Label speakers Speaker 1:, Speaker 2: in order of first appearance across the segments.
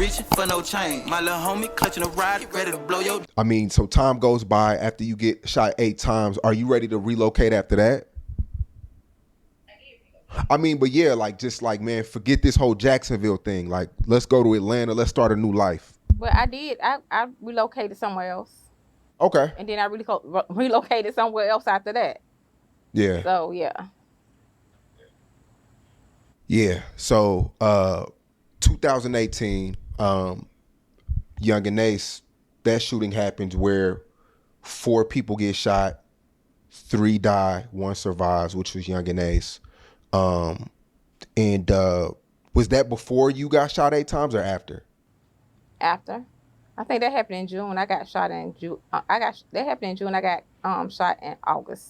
Speaker 1: reaching for no chain. My little homie clutching a ride, ready to blow your.
Speaker 2: I mean, so time goes by after you get shot 8 times. Are you ready to relocate after that? I mean, but yeah, like, just like, man, forget this whole Jacksonville thing. Like, let's go to Atlanta. Let's start a new life.
Speaker 3: Well, I did. I relocated somewhere else.
Speaker 2: Okay.
Speaker 3: And then I relocated somewhere else after that.
Speaker 2: Yeah.
Speaker 3: So, yeah.
Speaker 2: Yeah. So, 2018, Yungeen Ace, that shooting happens where 4 people get shot, 3 die, 1 survives, which was Yungeen Ace. And was that before you got shot 8 times or after?
Speaker 3: After. I think that happened in June. I got shot in June. That happened in June. I got shot in August.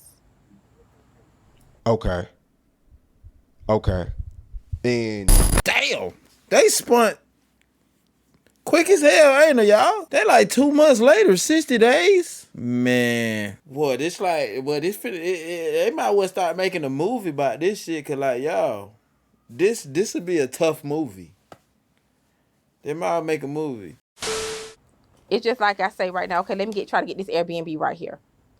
Speaker 2: Okay. And
Speaker 4: damn, they spun quick as hell, ain't they, y'all? They like 2 months later, 60 days. Man, boy, this like, boy, they might well start making a movie about this shit. Cause like, y'all, this would be a tough movie. They might make a movie.
Speaker 3: It's just like I say right now. Okay, let me try to get this Airbnb right here.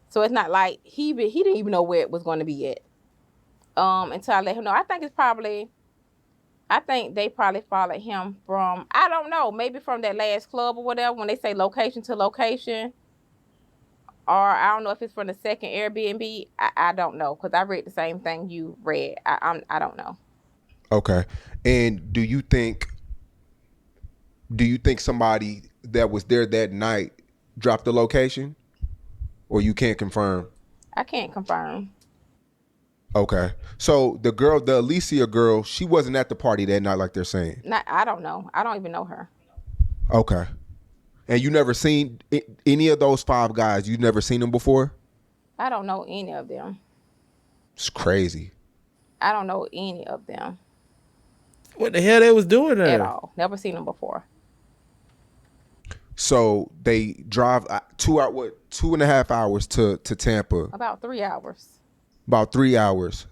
Speaker 3: So it's not like he didn't even know where it was going to be at. Until I let him know. I think they probably followed him from, I don't know, maybe from that last club or whatever, when they say location to location. Or I don't know if it's from the second Airbnb. I don't know, because I read the same thing you read. I don't know.
Speaker 2: okay. And do you think somebody that was there that night dropped the location? Or you can't confirm?
Speaker 3: I can't confirm.
Speaker 2: Okay. So the Alicia girl, she wasn't at the party that night like they're saying?
Speaker 3: I don't know. I don't even know her.
Speaker 2: Okay. And you never seen any of those 5 guys? You never seen them before?
Speaker 3: I don't know any of them.
Speaker 2: It's crazy.
Speaker 3: I don't know any of them.
Speaker 4: What the hell they was doing there?
Speaker 3: At all. Never seen them before.
Speaker 2: So they drive 2.5 hours to Tampa.
Speaker 3: About 3 hours.
Speaker 2: About 3 hours.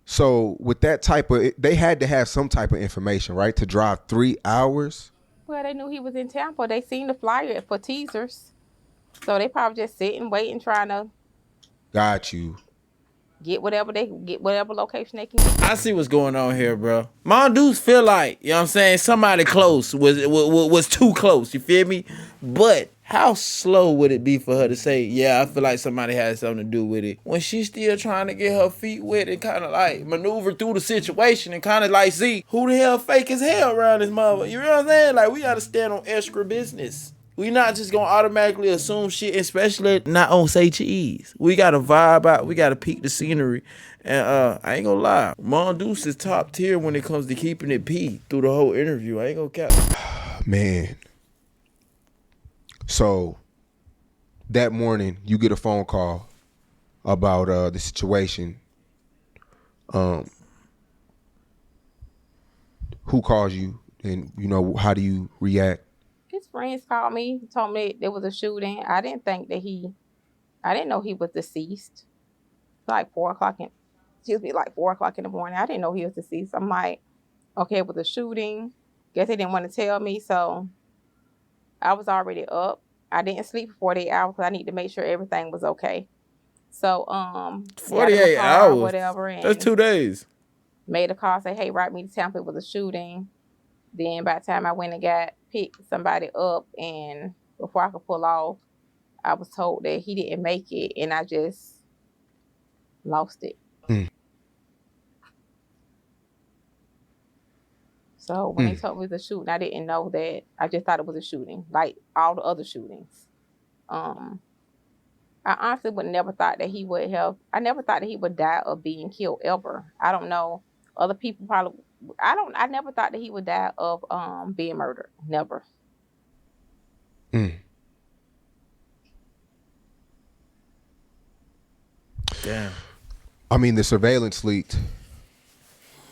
Speaker 2: So with that type of, they had to have some type of information, right? To drive 3 hours?
Speaker 3: Well, they knew he was in Tampa. They seen the flyer for teasers. So they probably just sitting, waiting, trying to
Speaker 2: Got you.
Speaker 3: get whatever location they can get.
Speaker 4: I see what's going on here, bro. My dudes feel like, you know what I'm saying, somebody close was too close, you feel me? But how slow would it be for her to say, yeah, I feel like somebody had something to do with it, when she's still trying to get her feet wet and kind of like maneuver through the situation and kind of like see who the hell fake as hell around this mother. You know what I'm saying? Like, we got to stand on extra business. We not just gonna automatically assume shit, especially not on say cheese. We gotta vibe out. We gotta peek the scenery. And I ain't gonna lie, Mondoose is top tier when it comes to keeping it P through the whole interview. I ain't gonna cap.
Speaker 2: Man. So that morning you get a phone call about the situation. Who calls you, and how do you react?
Speaker 3: His friends called me, told me there was a shooting. I didn't know he was deceased. Like 4 o'clock in the morning. I didn't know he was deceased. I'm like, okay, it was a shooting. Guess they didn't want to tell me, so I was already up. I didn't sleep for 48 hours because I need to make sure everything was okay. So
Speaker 4: 48 hours,
Speaker 3: whatever, and
Speaker 4: that's 2 days.
Speaker 3: Made a call, say, hey, write me to Tampa. It was a shooting. Then by the time I went and picked somebody up, and before I could pull off, I was told that he didn't make it, and I just lost it. So when they told me it was a shooting, I didn't know that. I just thought it was a shooting, like all the other shootings. I honestly would never thought that he would have. I never thought that he would die of being killed ever. I don't know. Other people probably. I never thought that he would die of being murdered. Never.
Speaker 4: Damn.
Speaker 2: I mean, the surveillance leaked.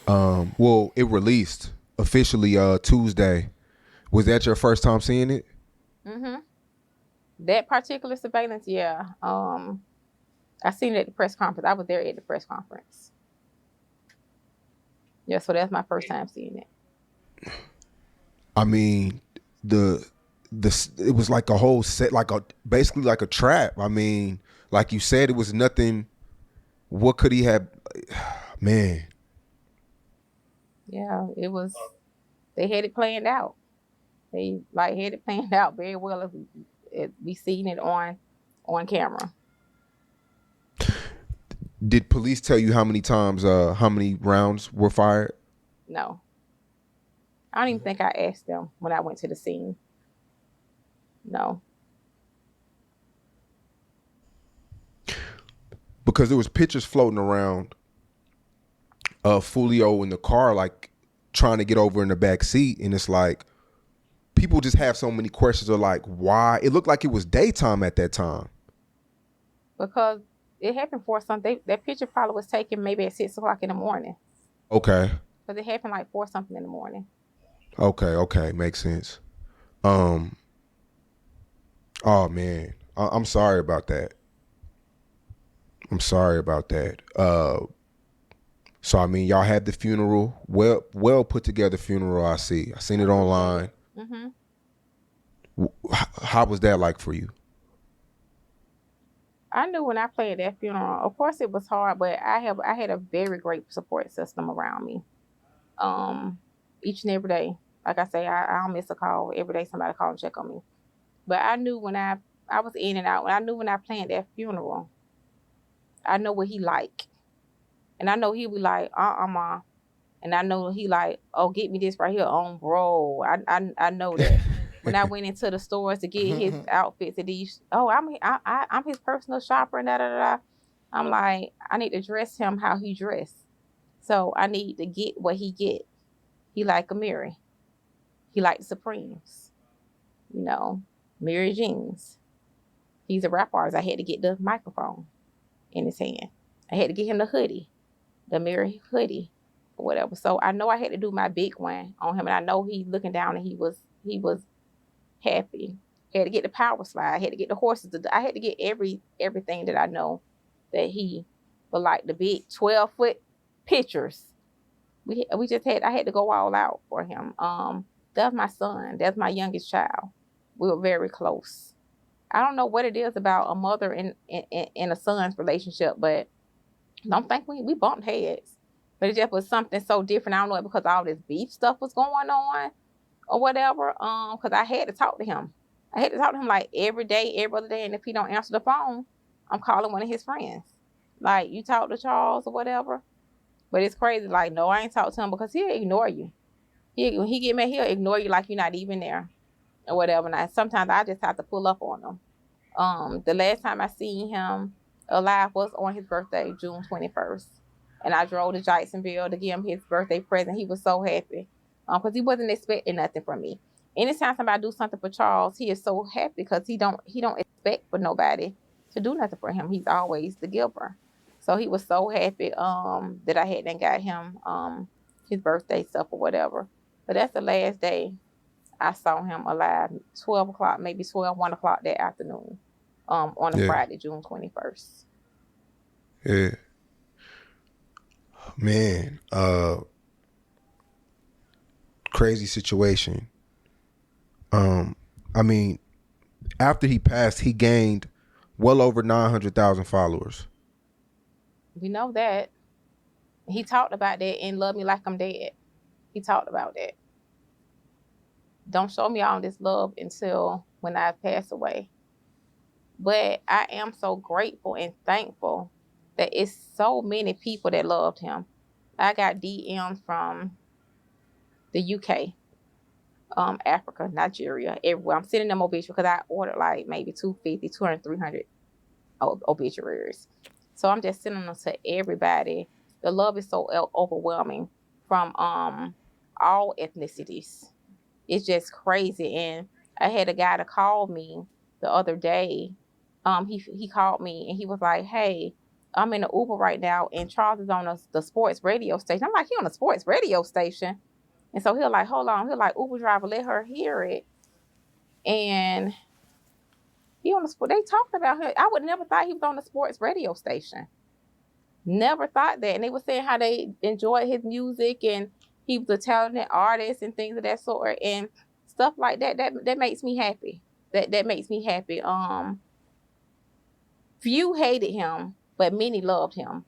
Speaker 2: It released officially Tuesday. Was that your first time seeing it?
Speaker 3: Mm-hmm. That particular surveillance, yeah. I seen it at the press conference. I was there at the press conference. Yeah, so that's my first time seeing it.
Speaker 2: I mean, it was like a whole set, basically like a trap. I mean, like you said, it was nothing. What could he have? Man,
Speaker 3: Yeah, it was. They had it planned out. They like had it planned out very well. If we seen it on camera.
Speaker 2: did police tell you how many times, how many rounds were fired?
Speaker 3: No, I don't even think I asked them when I went to the scene. No.
Speaker 2: Because there was pictures floating around of Foolio in the car, like trying to get over in the back seat, and it's like people just have so many questions of like why. It looked like it was daytime at that time.
Speaker 3: Because it happened for something. That picture probably was taken maybe at 6 o'clock in the morning.
Speaker 2: Okay.
Speaker 3: Because it happened like 4 something in the morning.
Speaker 2: Okay, makes sense. Oh man, I'm sorry about that. I'm sorry about that. So I mean, y'all had the funeral, well put together funeral. I seen it online.
Speaker 3: Mm-hmm.
Speaker 2: How was that like for you?
Speaker 3: I knew when I played that funeral, of course it was hard, but I had a very great support system around me. Each and every day. Like I say, I don't miss a call. Every day somebody call and check on me. But I knew when I was in and out, and I knew when I planned that funeral, I know what he like. And I know he be like, Ma. And I know he like, oh, get me this right here on bro. I know that. When I went into the stores to get his outfits and these, I'm his personal shopper and da da da. I'm like, I need to dress him how he dressed. So I need to get what he get. He like a Mary. He like the Supremes. Mary jeans. He's a rap artist. I had to get the microphone in his hand. I had to get him the hoodie, the Mary hoodie, or whatever. So I know I had to do my big one on him, and I know he looking down and he was happy. I had to get the power slide. I had to get the horses. I had to get everything that I know that he would like. The big 12-foot pictures. We just had. I had to go all out for him. That's my son. That's my youngest child. We were very close. I don't know what it is about a mother and a son's relationship, but don't think we bumped heads. But it just was something so different. I don't know if because all this beef stuff was going on or whatever. Because I had to talk to him. I had to talk to him like every day, every other day. And if he don't answer the phone, I'm calling one of his friends. Like, you talk to Charles or whatever. But it's crazy. Like, no, I ain't talked to him because he'll ignore you. When he get mad, he'll ignore you like you're not even there or whatever. And sometimes I just have to pull up on him. The last time I seen him alive was on his birthday, June 21st. And I drove to Jacksonville to give him his birthday present. He was so happy because he wasn't expecting nothing from me. Anytime somebody do something for Charles, he is so happy because he don't expect for nobody to do nothing for him. He's always the giver. So he was so happy that I hadn't got him his birthday stuff or whatever. But that's the last day I saw him alive, 12 o'clock, maybe 1 o'clock that afternoon on a Friday, June 21st.
Speaker 2: Yeah. Man, crazy situation. I mean, after he passed, he gained well over 900,000 followers.
Speaker 3: We know that. He talked about that in Love Me Like I'm Dead. He talked about that. Don't show me all this love until when I pass away. But I am so grateful and thankful that it's so many people that loved him. I got DMs from the UK, Africa, Nigeria, everywhere. I'm sending them obituaries because I ordered like maybe 250, 200, 300 obituaries. So I'm just sending them to everybody. The love is so overwhelming from all ethnicities. It's just crazy. And I had a guy to call me the other day. He called me and he was like, hey, I'm in the Uber right now and Charles is on the sports radio station. I'm like, he on the sports radio station? And so he'll like, hold on. He'll like, Uber driver, let her hear it. And he on the they talked about him. I would never thought he was on the sports radio station. Never thought that. And they were saying how they enjoyed his music and he was a talented artist and things of that sort. And stuff like that. That makes me happy. That makes me happy. Few hated him, but many loved him.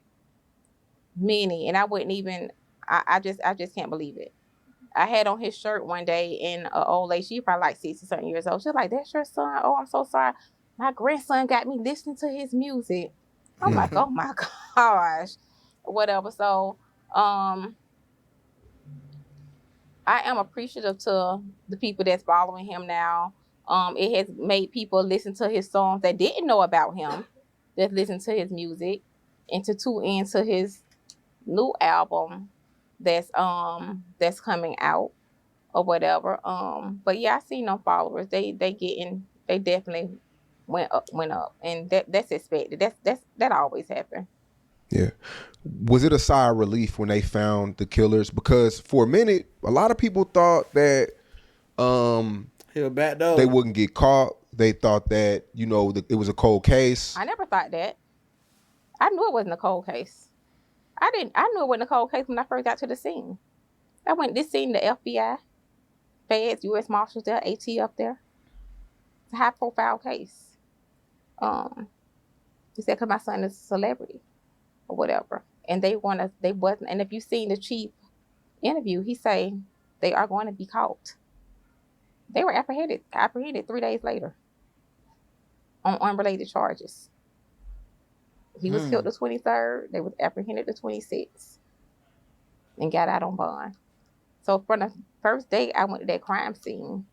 Speaker 3: Many, and I wouldn't even. I just can't believe it. I had on his shirt one day, and an old lady, she probably like 60 something years old. She was like, "That's your son? Oh, I'm so sorry. My grandson got me listening to his music." I'm like, "Oh my gosh," whatever. So, I am appreciative to the people that's following him now. It has made people listen to his songs that didn't know about him, that listen to his music, and to tune into his new album that's coming out or whatever. But yeah, I see no followers. They definitely went up, and that's expected. That always happen.
Speaker 2: Yeah. Was it a sigh of relief when they found the killers? Because for a minute, a lot of people thought that
Speaker 4: He was back door.
Speaker 2: they wouldn't get caught. They thought that, it was a cold case.
Speaker 3: I never thought that. I knew it wasn't a cold case. I knew it wasn't a cold case when I first got to the scene. I went this scene, the FBI, feds, U.S. Marshals there, AT up there. It's a high profile case. He said, "Cause my son is a celebrity or whatever," and they wasn't. And if you seen the chief interview, he say they are going to be caught. They were apprehended 3 days later on unrelated charges. He was killed the 23rd. They was apprehended the 26th and got out on bond. So from the first day I went to that crime scene,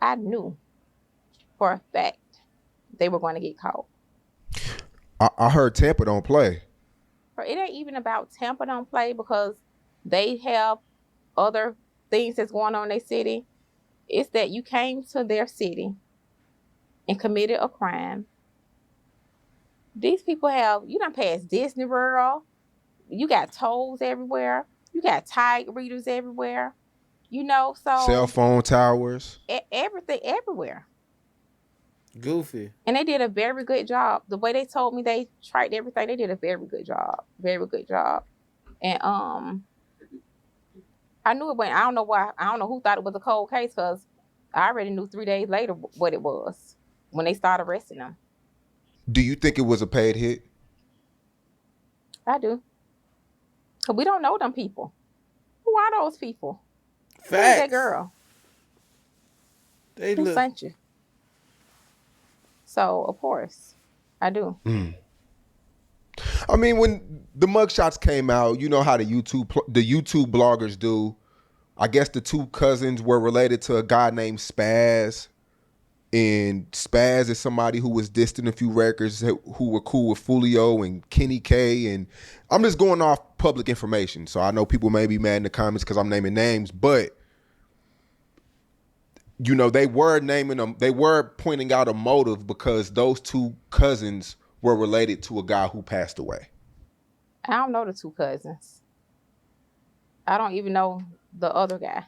Speaker 3: I knew for a fact they were going to get caught.
Speaker 2: I heard Tampa don't play.
Speaker 3: It ain't even about Tampa don't play, because they have other things that's going on in their city. It's that you came to their city and committed a crime. These people you done passed Disney World. You got tolls everywhere. You got tag readers everywhere. So
Speaker 2: Cell phone towers.
Speaker 3: Everything everywhere.
Speaker 4: Goofy.
Speaker 3: And they did a very good job. The way they told me they tried everything, they did a very good job. Very good job. And I knew it went. I don't know why. I don't know who thought it was a cold case, because I already knew 3 days later what it was when they started arresting them.
Speaker 2: Do you think it was a paid hit?
Speaker 3: I do. Because we don't know them people. Who are those people?
Speaker 4: Facts.
Speaker 3: Who's that girl?
Speaker 4: They
Speaker 3: Who
Speaker 4: look.
Speaker 3: sent you? So, of course, I do.
Speaker 2: I mean, when the mugshots came out, you know how the YouTube bloggers do. I guess the two cousins were related to a guy named Spaz. And Spaz is somebody who was dissed in a few records, who were cool with Foolio and Kenny K. And I'm just going off public information. So I know people may be mad in the comments because I'm naming names, but they were naming them. They were pointing out a motive because those two cousins were related to a guy who passed away.
Speaker 3: I don't know the two cousins. I don't even know the other guy.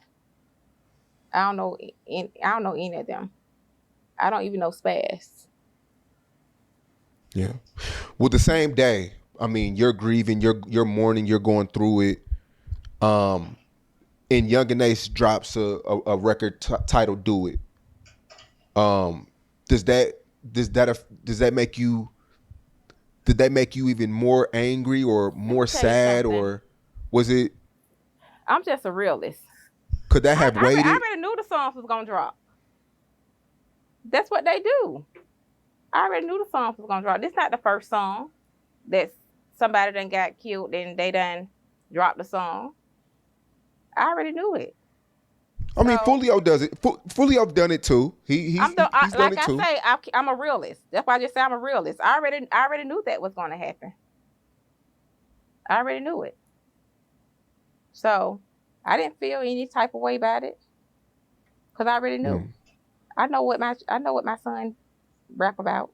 Speaker 3: I don't know any of them. I don't even know Spaz.
Speaker 2: Yeah. Well, the same day, I mean, you're grieving, you're mourning, you're going through it. And Yungeen drops a record titled "Do It." Does that make you? Did that make you even more angry or more sad, or was it?
Speaker 3: I'm just a realist.
Speaker 2: Could that have waited?
Speaker 3: I already knew the songs was gonna drop. That's what they do. I already knew the songs was gonna drop. This not the first song that somebody done got killed and they done dropped the song. I already knew it.
Speaker 2: I mean, Foolio does it. Foolio done it too. He's done it too.
Speaker 3: I'm a realist. That's why I just say I'm a realist. I already knew that was going to happen. I already knew it. So I didn't feel any type of way about it, because I already knew. I know what my son rap about.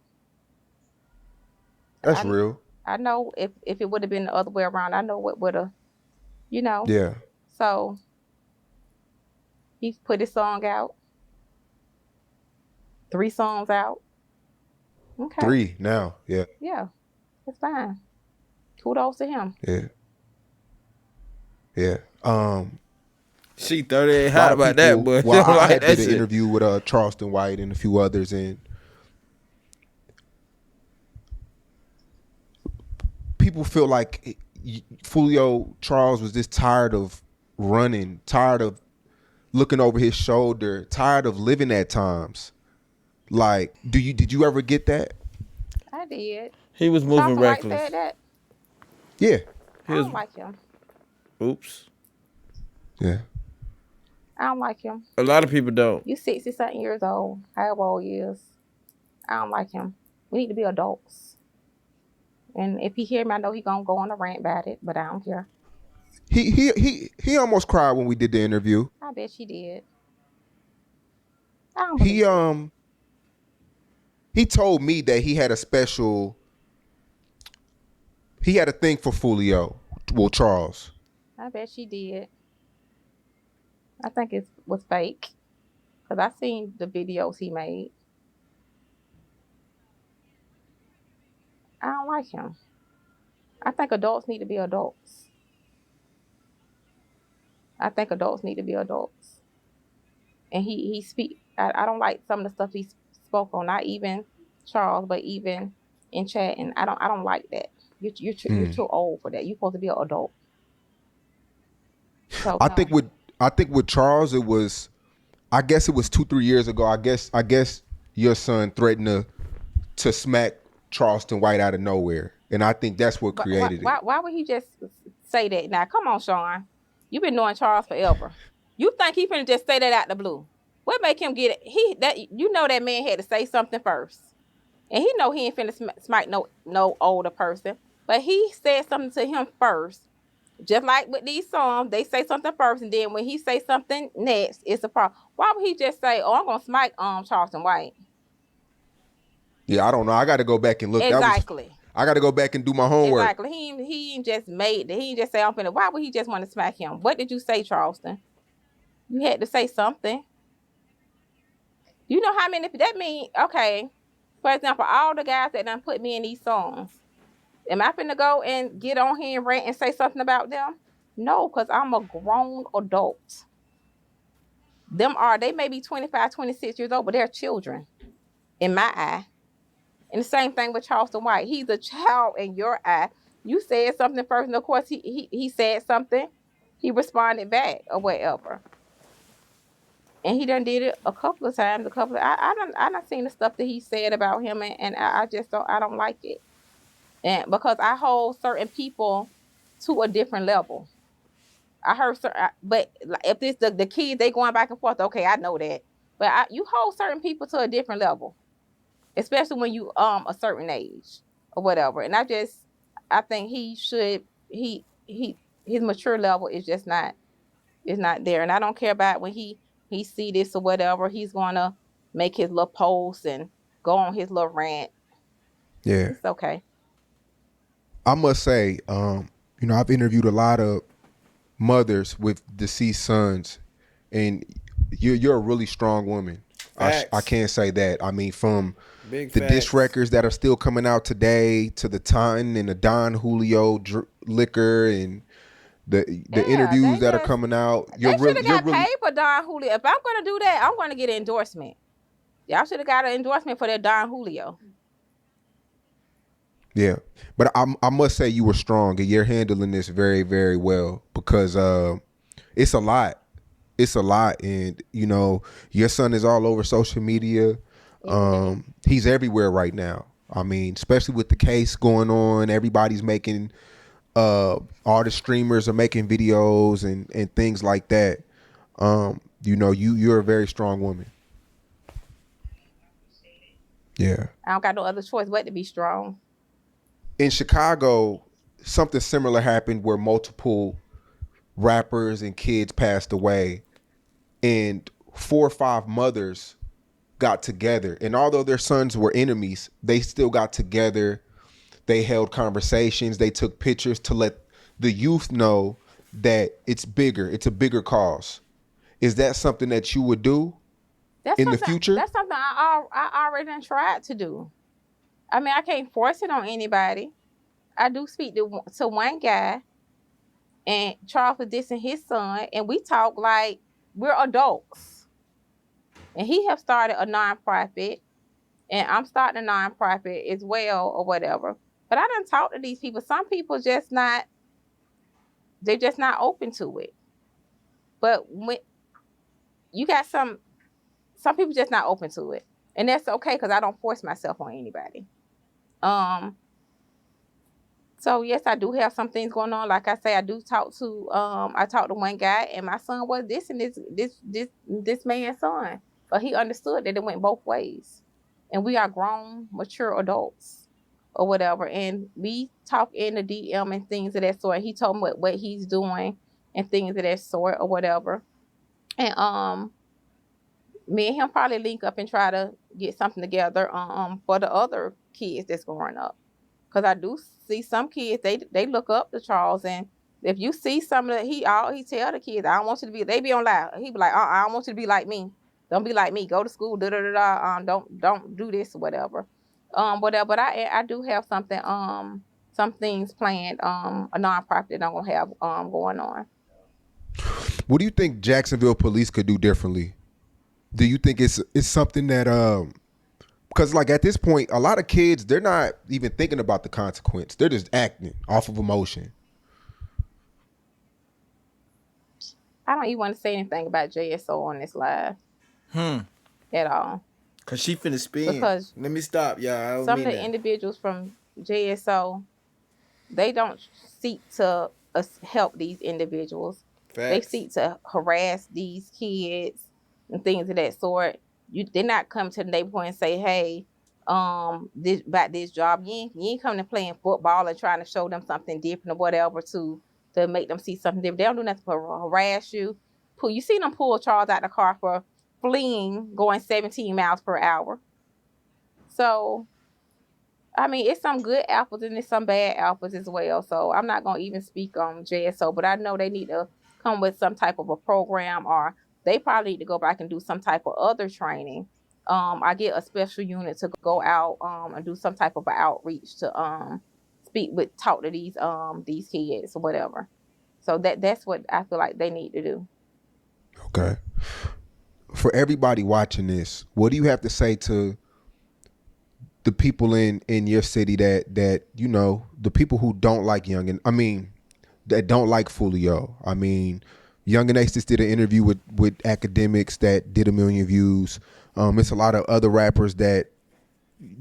Speaker 2: That's real.
Speaker 3: I know if it would have been the other way around, I know what would have,
Speaker 2: Yeah.
Speaker 3: So he put his song out. 3 songs out. Okay.
Speaker 2: 3 now. Yeah.
Speaker 3: Yeah. That's fine. Kudos to him.
Speaker 2: Yeah. Yeah.
Speaker 4: Sh0t ain't
Speaker 2: A lot
Speaker 4: hot
Speaker 2: of
Speaker 4: about
Speaker 2: people.
Speaker 4: that, but
Speaker 2: Well, I
Speaker 4: like
Speaker 2: had
Speaker 4: that
Speaker 2: did an
Speaker 4: shit.
Speaker 2: interview with Charleston White and a few others, and people feel like Foolio Charles was just tired of running, tired of looking over his shoulder, tired of living at times. Like, did you ever get that?
Speaker 3: I did.
Speaker 4: He was moving
Speaker 3: Charleston White
Speaker 4: reckless.
Speaker 3: said that.
Speaker 2: Yeah,
Speaker 3: I
Speaker 4: He was.
Speaker 3: don't like him.
Speaker 4: Oops.
Speaker 2: yeah.
Speaker 3: I don't like him.
Speaker 4: A lot of people don't.
Speaker 3: You 60-something years old, however old he is. I don't like him. We need to be adults. And if he hear me, I know he gonna go on a rant about it, but I don't care.
Speaker 2: He almost cried when we did the interview.
Speaker 3: I bet she did. I don't believe
Speaker 2: He
Speaker 3: it.
Speaker 2: he told me that he had a thing for Foolio. Well, Charles.
Speaker 3: I bet she did. I think it was fake. Because I seen the videos he made. I don't like him. I think adults need to be adults. I think adults need to be adults. And he speak. I don't like some of the stuff he spoke on. Not even Charles, but even in chat. And I don't like that. You're too old for that. You're supposed to be an adult. So
Speaker 2: I
Speaker 3: no.
Speaker 2: think with Charles, it was, I guess it was 2-3 years ago. I guess your son threatened to smack Charleston White out of nowhere, and I think that's what created it.
Speaker 3: Why would he just say that? Now, come on, Sean. You've been knowing Charles forever. You think he finna just say that out the blue? What make him get it? That man had to say something first, and he know he ain't finna smack no older person, but he said something to him first. Just like with these songs, they say something first, and then when he say something next, it's a problem. Why would he just say, "Oh, I'm gonna smack Charleston White"?
Speaker 2: Yeah, I don't know. I got to go back and look.
Speaker 3: Exactly.
Speaker 2: I got to go back and do my homework.
Speaker 3: Exactly. He ain't just made that. He ain't just say I'm finna. Why would he just want to smack him? What did you say, Charleston? You had to say something. You know how many? That mean, okay. For example, all the guys that done put me in these songs, am I finna go and get on here and rant and say something about them? No, because I'm a grown adult. They may be 25, 26 years old, but they're children in my eye. And the same thing with Charleston White. He's a child in your eye. You said something first, and of course he said something. He responded back or whatever. And he done did it a couple of times. I done seen the stuff that he said about him, and I just don't like it. And because I hold certain people to a different level. I heard certain, but if this the kids, they going back and forth, okay, I know that. But you hold certain people to a different level, especially when you a certain age or whatever. And I think his mature level is just not there. And I don't care about when he see this or whatever, he's gonna make his little post and go on his little rant.
Speaker 2: Yeah,
Speaker 3: It's okay.
Speaker 2: I must say, I've interviewed a lot of mothers with deceased sons, and you're a really strong woman. I can't say that. I mean, from
Speaker 4: Big
Speaker 2: the
Speaker 4: facts.
Speaker 2: diss records that are still coming out today to the Ton and the Don Julio liquor and the interviews that are coming out.
Speaker 3: They should have got paid for Don Julio. If I'm gonna do that, I'm gonna get an endorsement. Y'all should have got an endorsement for that Don Julio.
Speaker 2: Yeah, but I must say you were strong and you're handling this very, very well, because it's a lot. It's a lot, and your son is all over social media. He's everywhere right now. I mean, especially with the case going on, everybody's making all the streamers are making videos and things like that. You're a very strong woman. Yeah.
Speaker 3: I don't got no other choice but to be strong.
Speaker 2: In Chicago, something similar happened where multiple rappers and kids passed away, and 4 or 5 mothers got together. And although their sons were enemies, they still got together. They held conversations. They took pictures to let the youth know that it's bigger. It's a bigger cause. Is that something that you would do in the future?
Speaker 3: That's something I already done tried to do. I mean, I can't force it on anybody. I do speak to one guy, and Charles was dissing his son, and we talk like we're adults. And he have started a nonprofit, and I'm starting a nonprofit as well, or whatever. But I done talk to these people. Some people just not, they're just not open to it. But when you got some people just not open to it, and that's okay because I don't force myself on anybody. So yes, I do have some things going on. Like I say, I do talk to I talked to one guy, and my son was this and this man's son, but he understood that it went both ways, and we are grown, mature adults, or whatever. And we talk in the DM and things of that sort. He told me what he's doing and things of that sort, or whatever. And me and him probably link up and try to get something together for the other kids that's growing up. Cause I do see some kids, they look up to Charles, and if you see some of the, he tell the kids, I don't want you to be, they be on live. He be like, I don't want you to be like me. Don't be like me. Go to school. Don't do this or whatever. Whatever. But I do have something some things planned a nonprofit that I'm gonna have going on.
Speaker 2: What do you think Jacksonville police could do differently? Do you think it's something that because like at this point, a lot of kids, they're not even thinking about the consequence. They're just acting off of emotion.
Speaker 3: I don't even want to say anything about JSO on this live. At all.
Speaker 4: Cause she finna spin.
Speaker 3: Because
Speaker 4: let me stop, y'all.
Speaker 3: Some of the individuals from JSO, they don't seek to help these individuals. Facts. They seek to harass these kids and things of that sort. They're not coming to the neighborhood and say, hey, this job. You ain't coming to playing football and trying to show them something different or whatever to make them see something different. They don't do nothing but harass you. You see them pull Charles out the car for fleeing, going 17 miles per hour. So, I mean, it's some good apples and there's some bad apples as well. So I'm not going to even speak on JSO, but I know they need to come with some type of a program, or they probably need to go back and do some type of other training. I get a special unit to go out and do some type of outreach to talk to these kids or whatever. So that's what I feel like they need to do.
Speaker 2: Okay. For everybody watching this, what do you have to say to the people in your city that you know, the people who don't like Yungeen? I mean, that don't like Foolio. I mean, Yungeen Ace just did an interview with academics that did 1 million views. It's a lot of other rappers that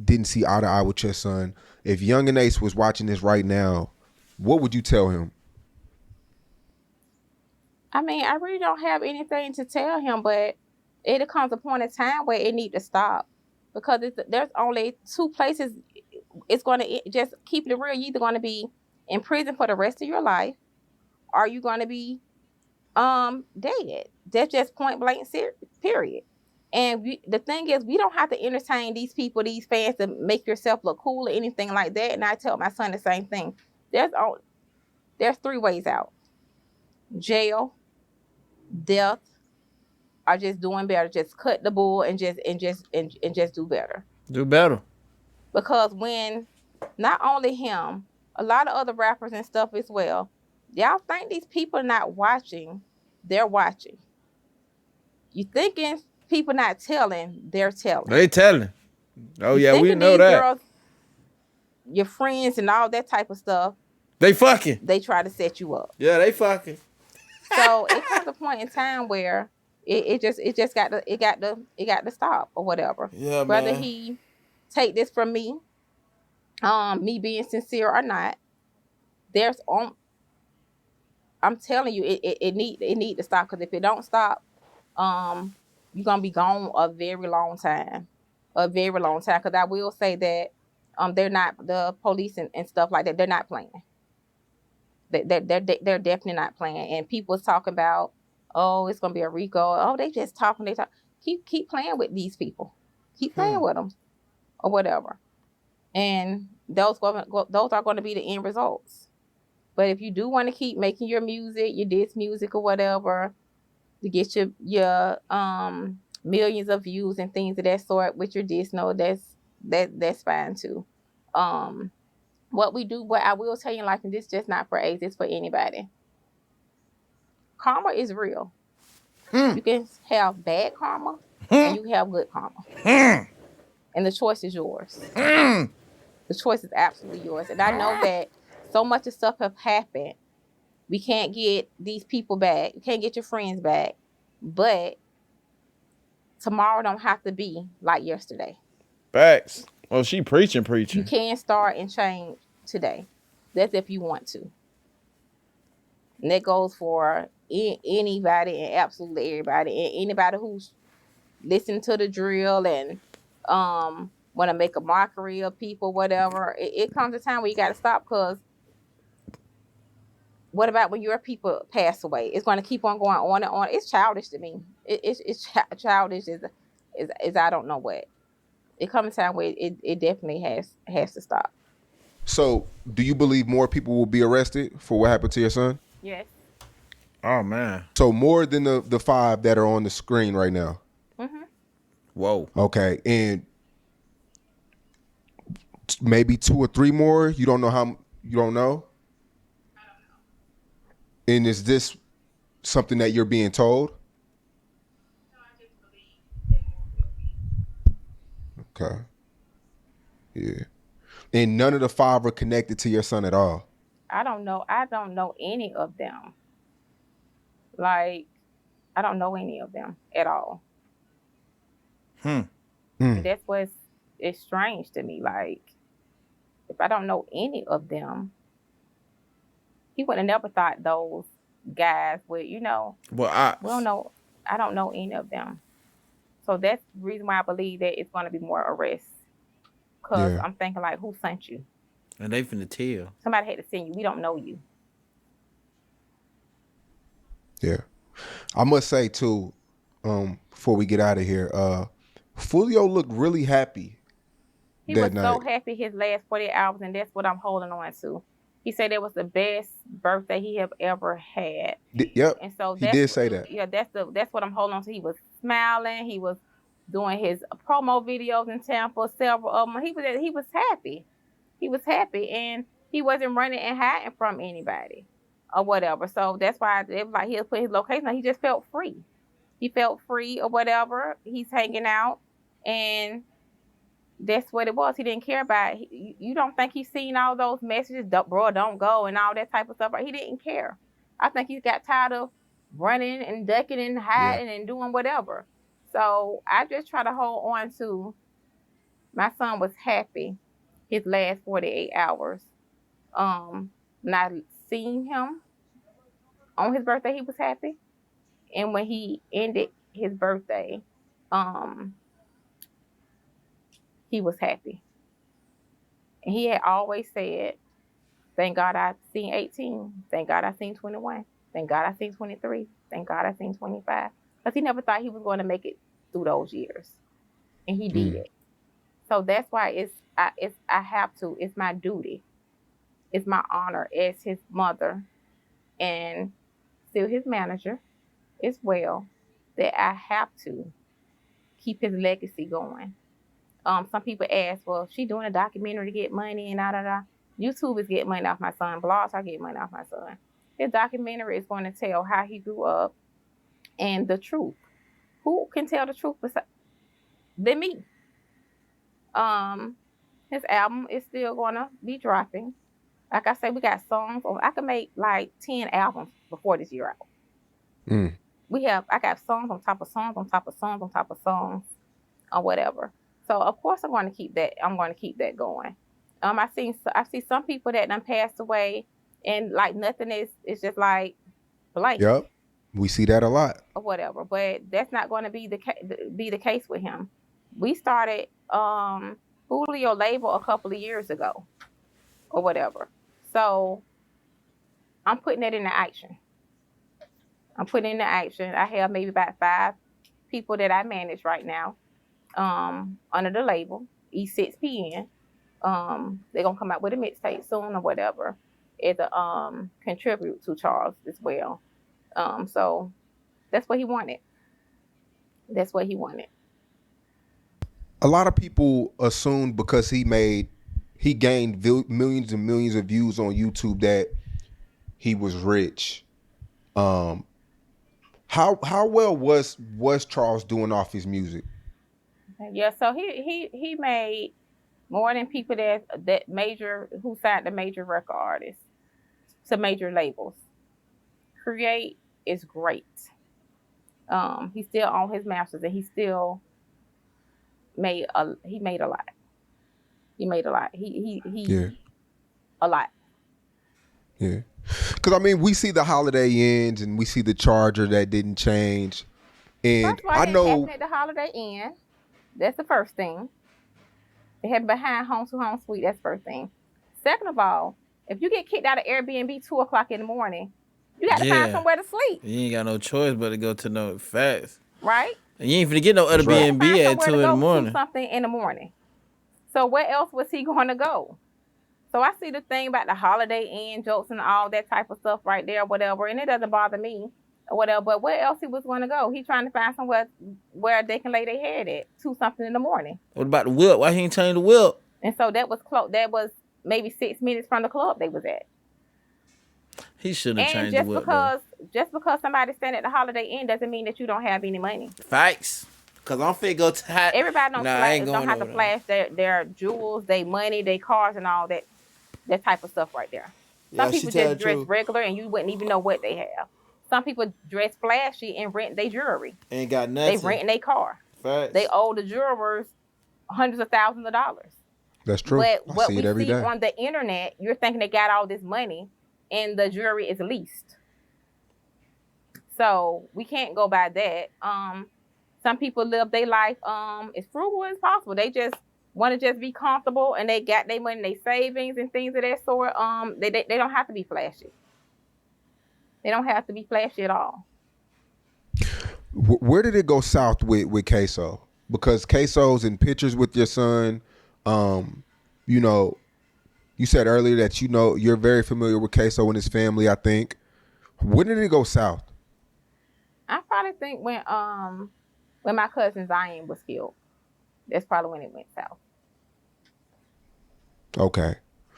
Speaker 2: didn't see eye to eye with your son. If Yungeen Ace was watching this right now, what would you tell him?
Speaker 3: I mean, I really don't have anything to tell him, but it comes a point in time where it need to stop, because there's only two places. It's going to, just keep it real. You're either going to be in prison for the rest of your life, or you're going to be dead. That's just point blank period. And the thing is, we don't have to entertain these people, these fans, to make yourself look cool or anything like that. And I tell my son the same thing. There's 3 ways out: jail, death, or just doing better. Just cut the bull and just do better.
Speaker 4: Do better.
Speaker 3: Because when not only him, a lot of other rappers and stuff as well, y'all think these people are not watching, they're watching. You thinking people not telling, they're telling.
Speaker 4: They telling. Oh yeah, we know that. Girls,
Speaker 3: your friends and all that type of stuff,
Speaker 4: they fucking.
Speaker 3: They try to set you up.
Speaker 4: Yeah, they fucking.
Speaker 3: So it comes a point in time where it just got to stop or whatever.
Speaker 4: Yeah,
Speaker 3: whether
Speaker 4: man.
Speaker 3: he take this from me, me being sincere or not, I'm telling you, it need to stop, because if it don't stop, you're gonna be gone a very long time. Because I will say that they're not, the police and stuff like that, they're not playing. They're definitely not playing. And people's talking about, oh, it's gonna be a RICO. Oh, they just talking. Keep playing with these people. Keep playing with them, or whatever. And those are going to be the end results. But if you do want to keep making your music, your diss music or whatever, to get your millions of views and things of that sort with your diss, no, that's fine too. What I will tell you in life, and this is just not for AIDS, it's for anybody. karma is real. You can have bad karma and you can have good karma. And the choice is yours. The choice is absolutely yours. And I know that so much of stuff have happened. We can't get these people back. You can't get your friends back. But tomorrow don't have to be like yesterday.
Speaker 4: Facts. Well, she preaching.
Speaker 3: You can start and change today. That's if you want to. And that goes for anybody and absolutely everybody. And anybody who's listening to the drill and want to make a mockery of people, whatever. It comes a time where you got to stop, because what about when your people pass away? It's going to keep on going on and on. It's childish to me. It's childish is I don't know what. It comes a time where it definitely has to stop.
Speaker 2: So, do you believe more people will be arrested for what happened to your son?
Speaker 3: Yes.
Speaker 4: Oh man.
Speaker 2: So more than the 5 that are on the screen right now.
Speaker 3: Mm-hmm.
Speaker 4: Whoa.
Speaker 2: Okay, and maybe 2 or 3 more. You don't know how. You don't know. And is this something that you're being told? Okay. Yeah. And none of the 5 are connected to your son at all.
Speaker 3: I don't know any of them. Like, I don't know any of them at all. That's what's it's strange to me. Like, if I don't know any of them, he would have never thought those guys would,
Speaker 4: Well,
Speaker 3: we don't know. I don't know any of them. So that's the reason why I believe that it's going to be more arrests. Because I'm thinking, like, who sent you?
Speaker 4: And they finna tell.
Speaker 3: Somebody had to send you. We don't know you.
Speaker 2: Yeah. I must say, too, before we get out of here, Foolio looked really happy
Speaker 3: He
Speaker 2: that
Speaker 3: was
Speaker 2: night.
Speaker 3: so happy his last 48 hours, and that's what I'm holding on to. He said it was the best birthday he have ever had.
Speaker 2: Yep.
Speaker 3: And so
Speaker 2: he did say that.
Speaker 3: Yeah, that's what I'm holding on to. He was smiling. He was doing his promo videos in Tampa, several of them. He was happy. He was happy, and he wasn't running and hiding from anybody or whatever. So that's why it was like he'll put his location on. He just felt free. He felt free or whatever. He's hanging out, and that's what it was. He didn't care about it. You don't think he's seen all those messages, bro, don't go, and all that type of stuff. He didn't care. I think he got tired of running and ducking and hiding and doing whatever. So I just try to hold on to my son was happy his last 48 hours. Not seeing him on his birthday, he was happy. And when he ended his birthday, he was happy. And he had always said, thank God I've seen 18. Thank God I've seen 21. Thank God I've seen 23. Thank God I've seen 25. Because he never thought he was going to make it through those years. And he did. So that's why I have to. It's my duty. It's my honor as his mother and still his manager as well, that I have to keep his legacy going. Some people ask, well, she doing a documentary to get money and da. YouTube is getting money off my son. Blogs are getting money off my son. His documentary is going to tell how he grew up and the truth. Who can tell the truth than me? His album is still going to be dropping. Like I said, we got songs. I could make like 10 albums before this year out. I got songs on top of songs on top of songs on top of songs or whatever. So of course I'm going to keep that. I'm going to keep that going. I see some people that done passed away, and like nothing is just like blank.
Speaker 2: Yep, we see that a lot.
Speaker 3: Or whatever, but that's not going to be the case with him. We started Foolio label a couple of years ago, or whatever. So I'm putting that into action. I have maybe about 5 people that I manage right now. Under the label, E6PN. They're gonna come out with a mixtape soon or whatever. It's a contribute to Charles as well. So that's what he wanted.
Speaker 2: A lot of people assumed because he gained millions and millions of views on YouTube that he was rich. How well was Charles doing off his music?
Speaker 3: Yeah, so he made more than people that major who signed the major record artists to major labels. Create is great. He still on his masters and he still made a lot. He made a lot.
Speaker 2: Yeah.
Speaker 3: A lot.
Speaker 2: Yeah. Because, I mean, we see the Holiday Ends and we see the Charger that didn't change. And
Speaker 3: First of all,
Speaker 2: I know.
Speaker 3: at the Holiday Inn. That's the first thing. They had behind Home to Home Suite. That's the first thing. Second of all, if you get kicked out of Airbnb 2:00 in the morning, you got to find somewhere to sleep.
Speaker 4: You ain't got no choice but to go to no fast.
Speaker 3: Right?
Speaker 4: And you ain't finna get no other B&B at 2 in the morning.
Speaker 3: Something in the morning. So where else was he going to go? So I see the thing about the Holiday Inn jokes and all that type of stuff right there, whatever, and it doesn't bother me or whatever. But where else he was going to go? He's trying to find somewhere where they can lay their head at 2 something in the morning.
Speaker 4: What about the Wilt? Why he ain't changed the Wilt?
Speaker 3: And so that was close. That was maybe 6 minutes from the club they was at.
Speaker 4: He should have changed
Speaker 3: the
Speaker 4: Wilt.
Speaker 3: Just because somebody's staying at the Holiday Inn doesn't mean that you don't have any money.
Speaker 4: Facts. Cause I'm finna go to
Speaker 3: everybody don't have to flash their jewels, their money, their cars, and all that type of stuff right there. Some people just dress regular and you wouldn't even know what they have. Some people dress flashy and rent their jewelry.
Speaker 4: Ain't got nothing.
Speaker 3: They rent their car.
Speaker 4: Facts.
Speaker 3: They owe the jewelers hundreds of thousands of dollars.
Speaker 2: That's true.
Speaker 3: But what we see on the internet, you're thinking they got all this money and the jewelry is leased. So we can't go by that. Some people live their life as frugal as possible. They just want to just be comfortable and they got their money, their savings and things of that sort. They don't have to be flashy. They don't have to be flashy at all.
Speaker 2: Where did it go south with Queso? Because Queso's in pictures with your son. You know, you said earlier that you're very familiar with Queso and his family, I think. When did it go south?
Speaker 3: I probably think when my cousin Zion was killed. That's probably when it went south.
Speaker 2: Okay.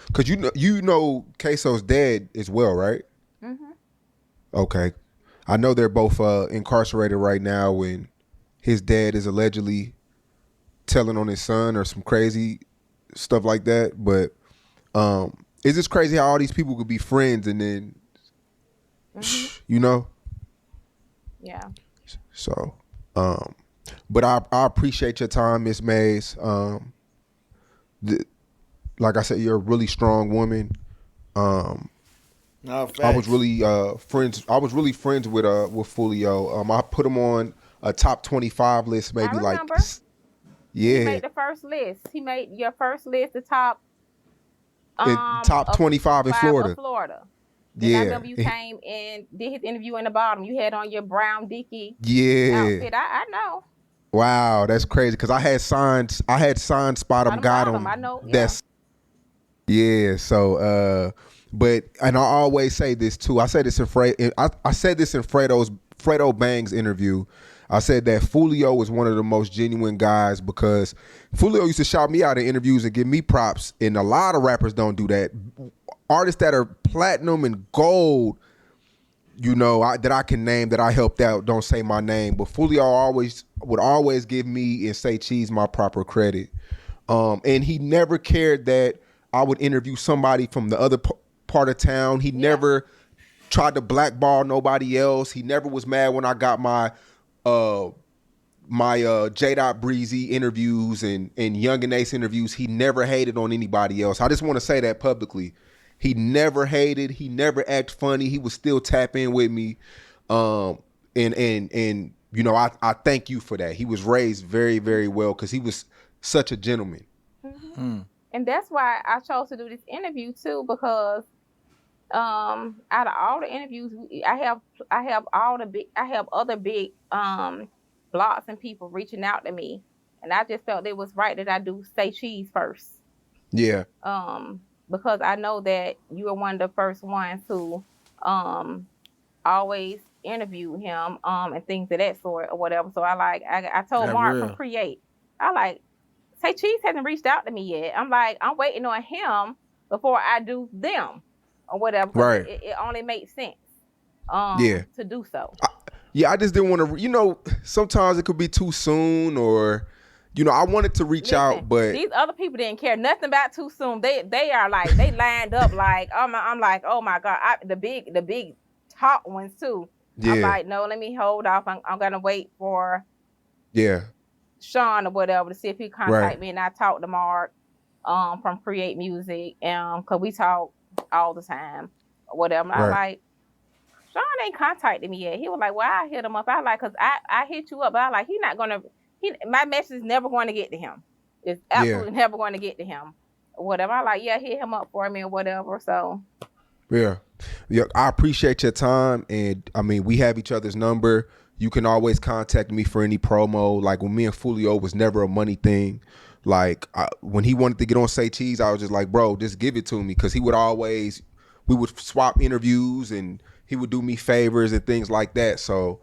Speaker 2: Because you know Queso's dad as well, right?
Speaker 3: Mm-hmm.
Speaker 2: Okay. I know they're both incarcerated right now and his dad is allegedly telling on his son or some crazy stuff like that. But it's just crazy how all these people could be friends and then, you know?
Speaker 3: Yeah.
Speaker 2: So, but I appreciate your time, Miss Mays. Like I said, you're a really strong woman. I was really friends. I was really friends with Foolio. I put him on a top 25 list, maybe like. Yeah.
Speaker 3: He made the first list. He made your first list, the top.
Speaker 2: Top 25 in Florida.
Speaker 3: Then I remember you came and did his interview in the bottom. You had on your brown Dickie outfit. I know.
Speaker 2: Wow, that's crazy. Because I had signed Spot 'em, Got 'em.
Speaker 3: I know.
Speaker 2: So, but and I always say this too. I said this in Fredo Bang's interview. I said that Foolio is one of the most genuine guys because Foolio used to shout me out in interviews and give me props, and a lot of rappers don't do that. Artists that are platinum and gold, you know, that I can name that I helped out don't say my name, but Foolio would always give me and say Cheese my proper credit. And he never cared that I would interview somebody from the other part of town. He never tried to blackball nobody else. He never was mad when I got my J.Dot Breezy interviews and Yungeen Ace interviews. He never hated on anybody else. I just want to say that publicly. He never hated. He never acted funny. He would still tap in with me. And you know, I thank you for that. He was raised very, very well because he was such a gentleman.
Speaker 3: Mm-hmm. And that's why I chose to do this interview too, because out of all the interviews, I have other big blogs and people reaching out to me, and I just felt it was right that I do say Cheese first.
Speaker 2: Yeah.
Speaker 3: Because I know that you are one of the first ones who always interview him and things of that sort or whatever. So I told Mark from Create, Say Cheese hasn't reached out to me yet. I'm waiting on him before I do them or whatever.
Speaker 2: Right.
Speaker 3: It only makes sense to do so.
Speaker 2: Yeah, I just didn't want to. You know, sometimes it could be too soon, or you know, I wanted to reach out, but
Speaker 3: these other people didn't care nothing about too soon. They are like they lined up like I'm like, oh my God, the big top ones too.
Speaker 2: Yeah.
Speaker 3: I'm like, no, let me hold off. I'm gonna wait for Sean or whatever to see if he contact me, and I talked to Mark from Create Music, cause we talk all the time or whatever. I'm like, Sean ain't contacted me yet. He was like, well, I hit him up. I like, cause I hit you up, but I like my message is never going to get to him. It's absolutely never going to get to him. Whatever. I like, hit him up for me or whatever. So
Speaker 2: yeah, I appreciate your time, and I mean, we have each other's number. You can always contact me for any promo. Like when me and Foolio was never a money thing. Like when he wanted to get on Say Cheese, I was just like, bro, just give it to me, because we would swap interviews and he would do me favors and things like that. So,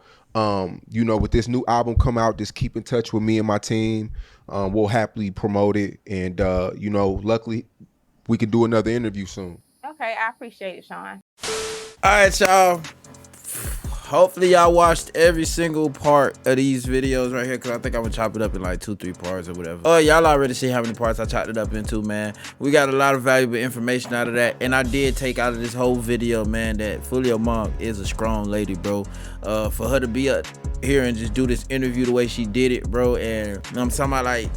Speaker 2: you know, with this new album come out, just keep in touch with me and my team. We'll happily promote it, and you know, luckily we can do another interview soon.
Speaker 3: Okay, I appreciate it, Sean.
Speaker 4: All right, y'all. Hopefully y'all watched every single part of these videos right here, because I think I'm gonna chop it up in like 2-3 parts or whatever. Oh, y'all already see how many parts I chopped it up into, man. We got a lot of valuable information out of that, and I did take out of this whole video, man, that Foolio mom is a strong lady, bro. For her to be up here and just do this interview the way she did it, bro, and I'm talking about, like,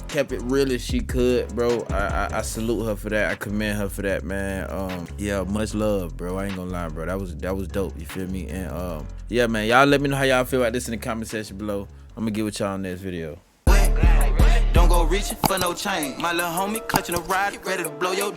Speaker 4: kept it real as she could, bro. I salute her for that. I commend her for that, man. Yeah, much love, bro. I ain't gonna lie, bro. That was dope. You feel me? And yeah, man, y'all let me know how y'all feel about this in the comment section below. I'm gonna get with y'all in this video.
Speaker 1: Don't go reaching for no chain. My little homie clutching a ride, ready to blow your